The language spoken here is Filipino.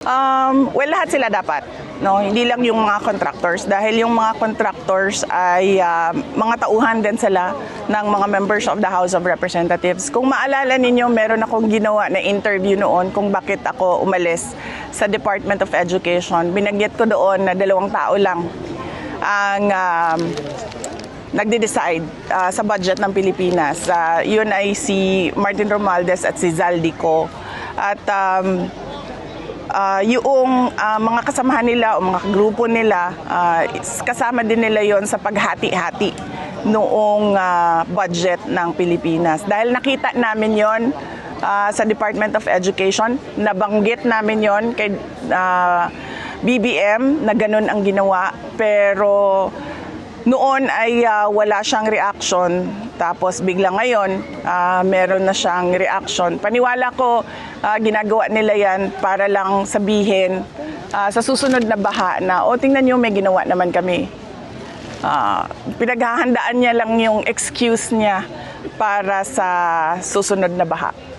Well, lahat sila dapat. No, hindi lang yung mga contractors dahil yung mga contractors ay mga tauhan din sila ng mga members of the House of Representatives. Kung maalala ninyo, meron akong ginawa na interview noon kung bakit ako umalis sa Department of Education. Binagyat ko doon na 2 tao lang ang nagde-decide sa budget ng Pilipinas. Yun ay si Martin Romualdez at si Zaldico. At yung mga kasamahan nila o mga grupo nila, kasama din nila yon sa paghati-hati noong budget ng Pilipinas. Dahil nakita namin yon sa Department of Education, nabanggit namin yon kay BBM na ganun ang ginawa, pero noon ay wala siyang reaction. Tapos bigla ngayon, meron na siyang reaction. Paniwala ko, ginagawa nila yan para lang sabihin sa susunod na baha na, tingnan nyo, may ginawa naman kami. Pinaghahandaan niya lang yung excuse niya para sa susunod na baha.